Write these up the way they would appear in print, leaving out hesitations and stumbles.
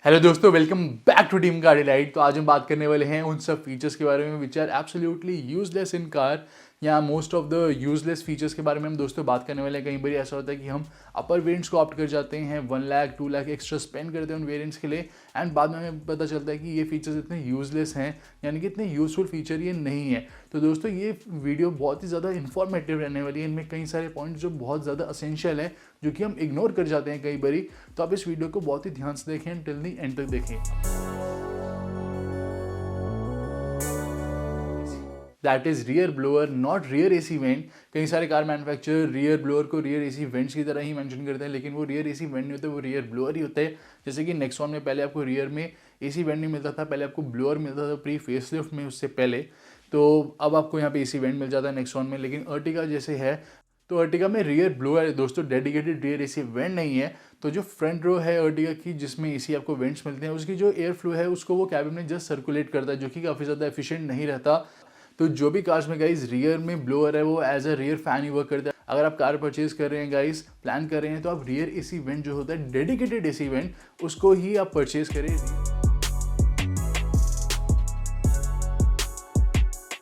Hello दोस्तों, welcome back to team car delight. तो आज हम बात करने वाले हैं उन सब फीचर्स के बारे में which are absolutely useless in car, या most of the useless features के बारे में हम दोस्तों बात करने वाले हैं। कई बार ऐसा होता है कि हम अपर वेरिएंट्स को ऑप्ट कर जाते हैं, 1 लाख 2 लाख एक्स्ट्रा स्पेंड करते हैं उन वेरिएंट्स के लिए, एंड बाद में हमें पता चलता है कि ये फीचर्स इतने यूजलेस हैं, यानी कि इतने यूजफुल फीचर ये नहीं है। तो दोस्तों ये वीडियो बहुत ही ज़्यादा इन्फॉर्मेटिव रहने वाली है। इनमें कई सारे पॉइंट्स जो बहुत ज़्यादा असेंशियल है, जो कि हम इग्नोर कर जाते हैं कई बारी। तो आप इस वीडियो को बहुत ही ध्यान से देखें, टिल द एंड तक देखें। That is rear blower, not rear AC vent. कई सारे कार मैन्युफैक्चरर रियर ब्लोअर को रियर एसी वेंट्स की तरह ही मेंशन करते हैं, लेकिन वो रियर एसी वेंट नहीं होते, वो रियर ब्लोअर ही होते हैं। जैसे कि नेक्सॉन में पहले आपको रियर में एसी वेंट नहीं मिलता था, पहले आपको ब्लोअर मिलता था प्री फेसलिफ्ट में, उससे पहले। तो अब आपको यहाँ पे एसी वेंट मिल जाता है नेक्सॉन में। लेकिन अर्टिगा जैसे है, तो अर्टिगा में रियर ब्लोअर है दोस्तों, डेडिकेटेड रियर एसी वेंट नहीं है। तो जो फ्रंट रो है अर्टिगा की, जिसमें एसी आपको वेंट्स मिलते हैं, उसकी जो एयर फ्लो है उसको वो कैबिन में जस्ट सर्कुलेट करता है, जो कि काफ़ी ज़्यादा एफिशिएंट नहीं रहता। तो जो भी कार्स में गाइस रियर में ब्लोअर है, वो एज अ रियर फैन ही वर्क करता है। अगर आप कार परचेज कर रहे हैं गाइस, प्लान कर रहे हैं, तो आप रियर एसी वेंट जो होता है, डेडिकेटेड एसी वेंट, उसको ही आप परचेज करें।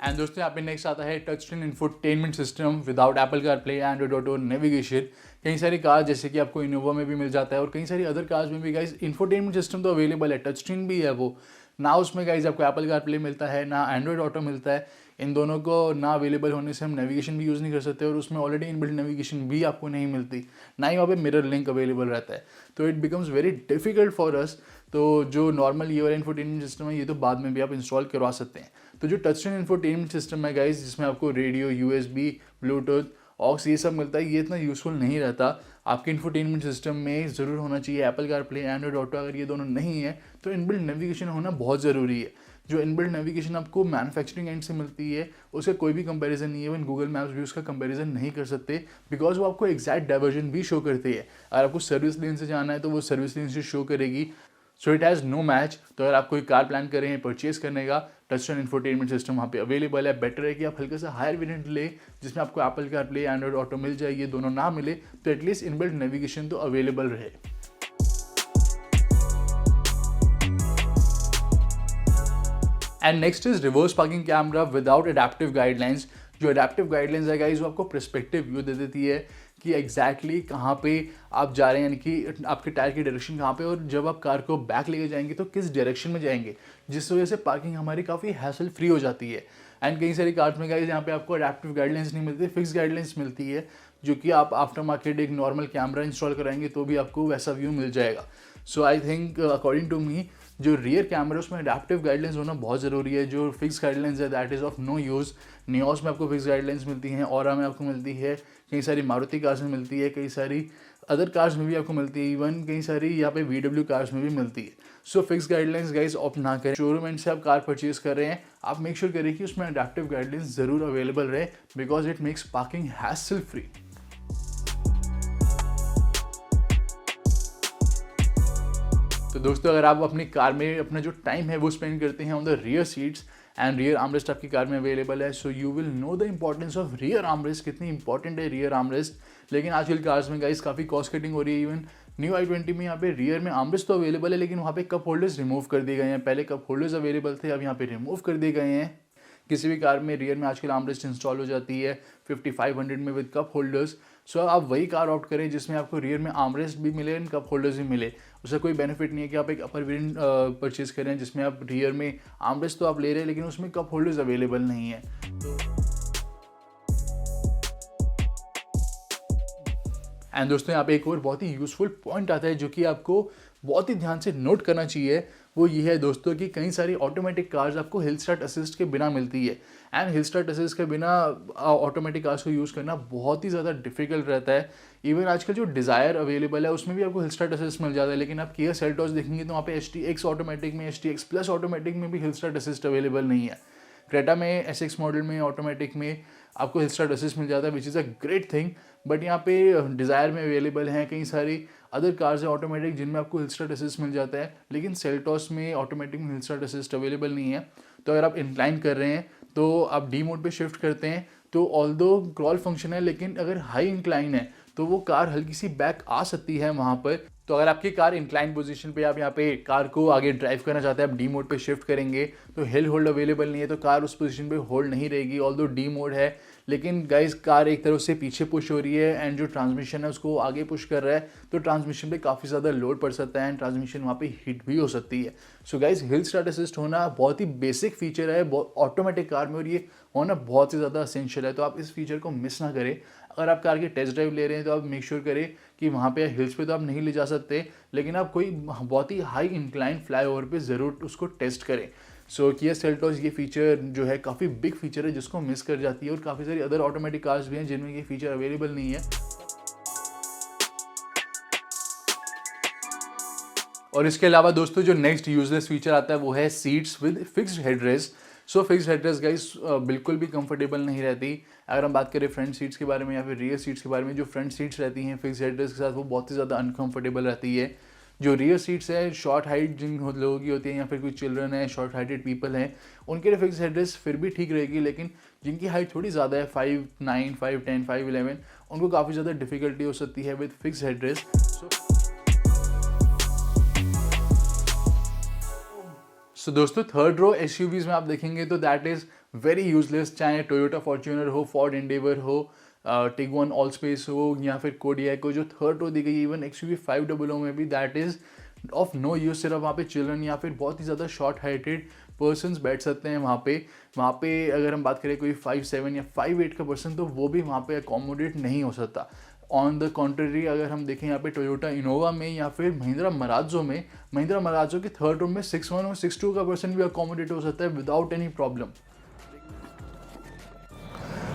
एंड दोस्तों यहाँ पे नेक्स्ट आता है touch screen infotainment system without Apple CarPlay, Android auto, navigation. कई सारी कार जैसे कि आपको इनोवा में भी मिल जाता है, और कई सारी अदर कार्स में भी गाइस इंफोटेनमेंट सिस्टम तो अवेलेबल है, टच स्क्रीन भी है वो ना। उसमें गाइस आपको एप्पल कारप्ले मिलता है ना एंड्रॉइड ऑटो मिलता है। इन दोनों को ना अवेलेबल होने से हम नेविगेशन भी यूज़ नहीं कर सकते, और उसमें ऑलरेडी इनबिल्ट नेविगेशन भी आपको नहीं मिलती, ना ही वहाँ पे मिरर लिंक अवेलेबल रहता है। तो it becomes very difficult for us. तो जो नॉर्मल ये वाला इंफोटेनमेंट सिस्टम है, ये तो बाद में भी आप इंस्टॉल करवा सकते हैं। तो जो टच स्क्रीन इंफोटेनमेंट सिस्टम है गाइस, जिसमें आपको रेडियो, यूएसबी, ब्लूटूथ, ऑक्स, ये सब मिलता है, ये इतना यूज़फुल नहीं रहता। आपके इंफोटेनमेंट सिस्टम में ज़रूर होना चाहिए एप्पल कारप्ले, एंड्रॉइड ऑटो। अगर ये दोनों नहीं है तो इनबिल्ट नेविगेशन होना बहुत ज़रूरी है। जो इनबिल्ट नेविगेशन आपको मैन्युफैक्चरिंग एंड से मिलती है, उसका कोई भी कंपैरिजन नहीं है। इवन गूगल मैप्स भी उसका कंपैरिजन नहीं कर सकते, बिकॉज वो आपको एग्जैक्ट डाइवर्जन भी शो करती है। अगर आपको सर्विस लेन से जाना है तो वो सर्विस लेन से शो करेगी। So it has no match. तो अगर आप कोई कार प्लान कर रहे हैं परचेज करने का, टच स्क्रीन इंफोटेनमेंट सिस्टम वहाँ पे अवेलेबल है। बेटर है कि आप हल्का सा हायर वेरिएंट ले, जिसमें आपको एप्पल कारप्ले, एंड्रॉइड ऑटो मिल जाए। ये दोनों ना मिले तो एटलीस्ट इनबिल्ट नेविगेशन तो अवेलेबल रहे। And next is reverse parking camera without adaptive guidelines. जो एडेप्टिव गाइडलाइंस है गाइस, वो आपको पर्सपेक्टिव व्यू दे देती है कि एग्जैक्टली कहाँ पे आप जा रहे हैं, यानी कि आपके टायर की डायरेक्शन कहाँ पे, और जब आप कार को बैक लेके जाएंगे तो किस डायरेक्शन में जाएंगे, जिस वजह से पार्किंग हमारी काफ़ी हैसल फ्री हो जाती है। एंड कई सारी कार्स में गाइस यहाँ पे आपको एडेप्टिव गाइडलाइंस नहीं मिलती, फिक्स गाइडलाइंस मिलती है, जो कि आप आफ्टर मार्केट एक नॉर्मल कैमरा इंस्टॉल कराएंगे तो भी आपको वैसा व्यू मिल जाएगा। So I think according to me, जो रियर कैमरा उसमें एडेप्टिव गाइडलाइंस होना बहुत ज़रूरी है। जो फिक्स गाइडलाइंस है that is of no use. Nios में आपको फिक्स गाइडलाइंस मिलती हैं, ऑरा में आपको मिलती है, कई सारी मारुति कार्स में मिलती है, कई सारी अदर कार्स में भी आपको मिलती है, इवन कई सारी यहाँ पे VW कार्स में भी मिलती है। So fix guidelines guys opt ना करें। शोरूम एंड से आप कार परचेज कर रहे हैं, आप मेक श्योर करें कि उसमें एडेप्टिव गाइडलाइंस ज़रूर अवेलेबल रहे, because it makes parking hassle free. तो दोस्तों अगर आप अपनी कार में अपना जो टाइम है वो स्पेंड करते हैं on the rear seats, and rear armrest आपकी कार में अवेलेबल है, so you will know the importance of rear armrest, कितनी इंपॉर्टेंट है रियर आर्मरेस्ट। लेकिन आजकल कार्स में गाइस काफ़ी कॉस्ट कटिंग हो रही है। इवन न्यू i20 में यहाँ पे रियर में आर्मरेस्ट तो अवेलेबल है, लेकिन वहाँ पे कप होल्डर्स रिमूव कर दिए गए हैं। पहले कप होल्डर्स अवेलेबल थे, अब यहाँ पे रिमूव कर दिए गए हैं। किसी भी कार में रियर में आजकल आर्मरेस्ट इंस्टॉल हो जाती है 5500 में विद कप होल्डर्स। सो आप वही कार ऑप्ट करें जिसमें आपको रियर में आर्मरेस्ट भी मिले एंड कप होल्डर्स भी मिले। उसका कोई बेनिफिट नहीं है कि आप एक अपर वेरिएंट परचेज करें जिसमें आप रियर में आर्मरेस्ट तो आप ले रहे हैं, लेकिन उसमें कप होल्डर्स अवेलेबल नहीं है। एंड दोस्तों यहाँ पे एक और बहुत ही यूज़फुल पॉइंट आता है, जो कि आपको बहुत ही ध्यान से नोट करना चाहिए। वो ये है दोस्तों कि कई सारी ऑटोमेटिक कार्स आपको हिल स्टार्ट असिस्ट के बिना मिलती है, एंड हिल स्टार्ट असिस्ट के बिना ऑटोमेटिक कार्स को यूज़ करना बहुत ही ज़्यादा डिफिकल्ट रहता है। इवन आजकल जो डिज़ायर अवेलेबल है उसमें भी आपको हिल स्टार्ट असिस्ट मिल जाता है, लेकिन आप किया सेल्टॉस देखेंगे तो वहाँ पे HTX ऑटोमेटिक में, HTX प्लस ऑटोमेटिक में भी हिल स्टार्ट असिस्ट अवेलेबल नहीं है। क्रेटा में SX मॉडल में ऑटोमेटिक में आपको हिल स्टार्ट असिस्ट मिल जाता है, which is a great thing. But यहाँ पे डिज़ायर में अवेलेबल हैं, कई सारी अदर कार्स है ऑटोमेटिक जिनमें आपको हिल स्टार्ट असिस्ट मिल जाता है, लेकिन सेल्टॉस में ऑटोमेटिक में हिल स्टार्ट असिस्ट अवेलेबल नहीं है। तो अगर आप इंक्लाइन कर रहे हैं तो आप डी मोड पे शिफ्ट करते हैं, तो ऑल्दो क्रॉल फंक्शन है, लेकिन अगर हाई इंक्लाइन है तो वो कार हल्की सी बैक आ सकती है वहाँ पर। तो अगर आपकी कार इंक्लाइन पोजीशन पे आप यहाँ पे कार को आगे ड्राइव करना चाहते हैं, आप डी मोड पे शिफ्ट करेंगे तो हिल होल्ड अवेलेबल नहीं है, तो कार उस पोजीशन पे होल्ड नहीं रहेगी। ऑल्दो डी मोड है, लेकिन गाइस कार एक तरफ से पीछे पुश हो रही है एंड जो ट्रांसमिशन है उसको आगे पुश कर रहा है, तो ट्रांसमिशन पे काफ़ी ज़्यादा लोड पड़ सकता है एंड ट्रांसमिशन वहाँ पे हिट भी हो सकती है। So guys hill start assist होना बहुत ही बेसिक फीचर है ऑटोमेटिक कार में, और ये होना बहुत ही ज़्यादा असेंशियल है, तो आप इस फीचर को मिस ना करें। अगर आप कार की टेस्ट ड्राइव ले रहे हैं तो आप मेक श्योर करें कि वहाँ पे हिल्स पे तो आप नहीं ले जा सकते, लेकिन आप कोई बहुत ही हाई इंक्लाइन फ्लाईओवर पे ज़रूर उसको टेस्ट करें। सो किया सेल्टॉस ये फीचर जो है काफ़ी बिग फीचर है जिसको मिस कर जाती है, और काफ़ी सारी अदर ऑटोमेटिक कार्स भी हैं जिनमें ये फीचर अवेलेबल नहीं है। और इसके अलावा दोस्तों जो नेक्स्ट यूजलेस फीचर आता है वो है seats with fixed headrest. So fixed headrest guys बिल्कुल भी कंफर्टेबल नहीं रहती। अगर हम बात करें फ्रंट सीट्स के बारे में या फिर रियर सीट्स के बारे में, जो फ्रंट सीट्स रहती हैं फिक्स्ड हेडरेस्ट के साथ वो बहुत ही ज़्यादा अनकंफर्टेबल रहती है। जो रियर सीट्स है शॉर्ट हाइट जिन लोगों की होती है या फिर कोई चिल्ड्रन है, शॉर्ट हाइटेड पीपल हैं, उनके लिए फिक्स हेडरेस्ट फिर भी ठीक रहेगी, लेकिन जिनकी हाइट थोड़ी ज़्यादा है 5'9", 5'10", 5'11", उनको काफ़ी ज़्यादा डिफिकल्टी हो सकती है विद फिक्स हेडरेस्ट। सो दोस्तों थर्ड रो एसयूवीज में आप देखेंगे तो दैट इज़ वेरी यूजलेस, चाहे टोयोटा फॉर्च्यूनर हो, फोर्ड एंडेवर हो, टिगवान ऑल स्पेस हो या फिर कोडियक को, जो थर्ड रो दी गई इवन XUV 500 में भी that is of no use. सिर्फ वहाँ पे चिल्ड्रन या फिर बहुत ही ज़्यादा शॉर्ट हाइटेड पर्सनस बैठ सकते हैं वहाँ पे अगर हम बात करें कोई 5'7" या 5'8" का पर्सन तो वो भी वहाँ पे अकोमोडेट नहीं हो सकता। ऑन द कॉन्ट्ररी अगर हम देखें यहाँ पे टोयोटा इनोवा में या फिर महिंद्रा मराजो के थर्ड रो में 6'1" और 6'2" का पर्सन भी अकोमोडेट हो सकता है without any problem.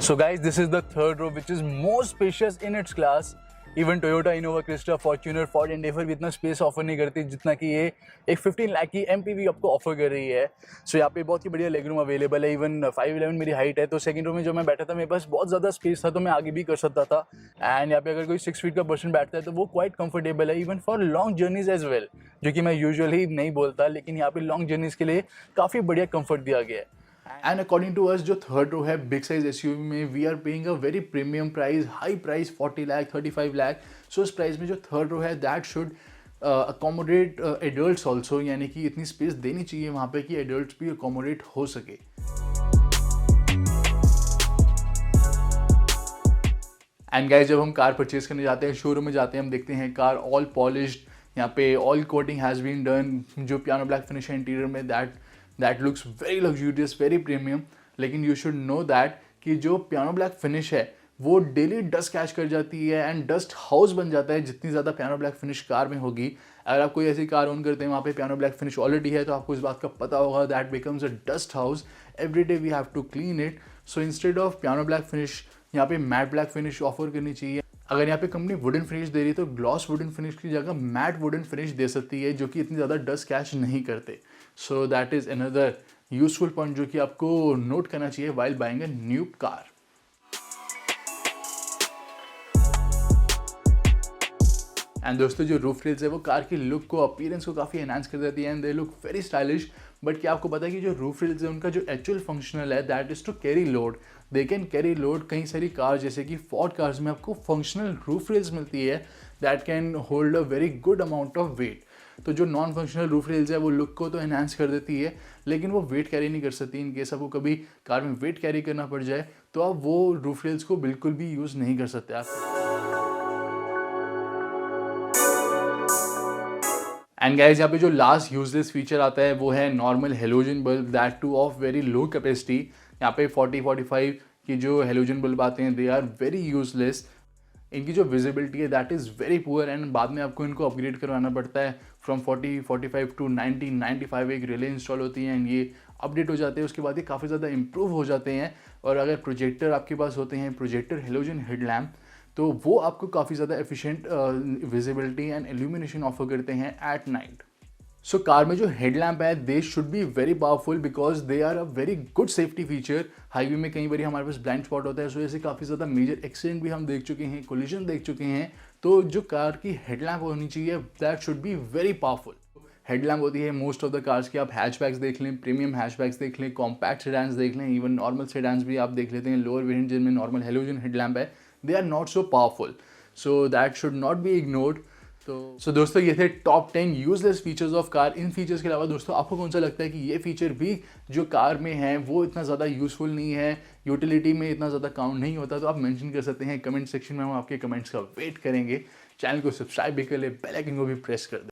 So guys, this is the third row which is most spacious in its class. Even Toyota Innova Crysta, Fortuner, Ford Endeavour भी इतना स्पेस ऑफर नहीं करती जितना कि ये एक 15 लाख की MPV आपको ऑफर कर रही है। सो यहाँ पे बहुत ही बढ़िया लेग रूम अवेलेबल है। इवन 5'11" मेरी हाइट है, तो सेकंड रो में जो मैं बैठा था मेरे पास बहुत ज़्यादा स्पेस था, तो मैं आगे भी कर सकता था। एंड यहाँ पे अगर कोई 6 फीट का पर्सन बैठता है तो वो क्वाइट कंफर्टेबल है even for long journeys as well, जो कि मैं यूजुअली नहीं बोलता, लेकिन यहाँ पे लॉन्ग जर्नीज के लिए काफ़ी बढ़िया कंफर्ट दिया गया है। एंड अकॉर्डिंग टू अस जो थर्ड रो है बिग साइज SUV में we are paying a very premium price, high price 40 lakh 35 lakh. So इस प्राइस में जो थर्ड रो है that should accommodate adults also, यानी कि इतनी स्पेस देनी चाहिए वहाँ पे कि एडल्ट्स भी अकोमोडेट हो सके। एंड गाइस जब हम कार परचेज करने जाते हैं, शोरूम में जाते हैं, हम देखते हैं कार ऑल पॉलिश्ड, यहाँ पे all coating has been done, जो पियानो ब्लैक फिनिश है इंटीरियर में that looks very luxurious, very premium. लेकिन यू शुड नो दैट कि जो पियानो ब्लैक फिनिश है वो डेली डस्ट कैच कर जाती है एंड डस्ट हाउस बन जाता है जितनी ज़्यादा पियानो ब्लैक फिनिश कार में होगी। अगर आप कोई ऐसी कार ओन करते हैं वहाँ पे पियानो ब्लैक फिनिश ऑलरेडी है तो आपको इस बात का पता होगा that becomes a dust house, every day we have to clean it. So instead of piano black finish यहाँ पे मैट ब्लैक फिनिश ऑफर करनी चाहिए। अगर यहाँ पे कंपनी वुडन फिनिश दे रही है तो ग्लॉस वुडन फिनिश की जगह मैट वुडन फिनिश दे सकती है, जो कि इतनी ज़्यादा डस्ट कैच नहीं करते। So that is another useful point जो कि आपको नोट करना चाहिए while buying a new car. And दोस्तों जो रूफ रेल्स है वो कार की लुक को, अपीयरेंस को काफ़ी एनहांस कर देती है and they look very stylish. But क्या आपको पता है कि जो रूफ रेल्स है उनका जो एक्चुअल फंक्शनल है that is to carry load. They can carry load. कई सारी कार जैसे कि फोर्ड कार्स में आपको फंक्शनल रूफ रेल्स मिलती है that can hold a very good amount of weight. तो जो नॉन फंक्शनल रूफ रेल्स है वो लुक को तो एनहांस कर देती है, लेकिन वो वेट कैरी नहीं कर सकती। इन केस आपको कभी कार में वेट कैरी करना पड़ जाए तो आप वो रूफ रेल्स को बिल्कुल भी यूज़ नहीं कर सकते आप। एंड गाइज यहाँ पे जो लास्ट यूजलेस फीचर आता है वो है normal halogen bulb, that two of very low capacity. यहाँ पे 40-45 की जो हेलोजन बल्ब आते हैं दे आर वेरी यूजलेस। इनकी जो विजिबिलिटी है that is very poor and बाद में आपको इनको अपग्रेड करवाना पड़ता है फ्रॉम 40-45 टू 90-95 एक रिले इंस्टॉल होती है एंड ये अपडेट हो जाते हैं। उसके बाद ये काफ़ी ज़्यादा इंप्रूव हो जाते हैं। और अगर प्रोजेक्टर आपके पास होते हैं, प्रोजेक्टर हेलोजन हेडलैम्प, तो वो आपको काफ़ी ज़्यादा efficient visibility and illumination offer करते हैं एट नाइट। सो कार में जो हेडलैम्प है they should be very powerful because they are a very good safety feature. Highway में कई बार हमारे पास ब्लाइंड स्पॉट होता है, सो ऐसे काफ़ी ज़्यादा मेजर एक्सीडेंट भी हम देख चुके हैं, कोलिजन देख चुके हैं। तो जो कार की हेडलैम्प होनी चाहिए that should be very powerful. Headlamp होती है मोस्ट ऑफ द कार्स की, आप हैचबैक्स देख लें, प्रीमियम हैचबैक्स देख लें, कॉम्पैक्ट सेडान्स देख लें, इवन नॉर्मल सेडान्स भी आप देख लेते हैं लोअर वेरिएंट जिनमें नॉर्मल हेलोजन हेडलैम्प है, they are not so powerful. So that should not be ignored. तो दोस्तों ये थे top 10 useless features of car. इन फीचर्स के अलावा दोस्तों आपको कौन सा लगता है कि ये फीचर भी जो कार में है वो इतना ज़्यादा यूजफुल नहीं है, यूटिलिटी में इतना ज़्यादा काउंट नहीं होता, तो आप मेंशन कर सकते हैं कमेंट सेक्शन में। हम आपके कमेंट्स का वेट करेंगे। चैनल को सब्सक्राइब भी कर ले, बेल आइकन को भी प्रेस कर दें।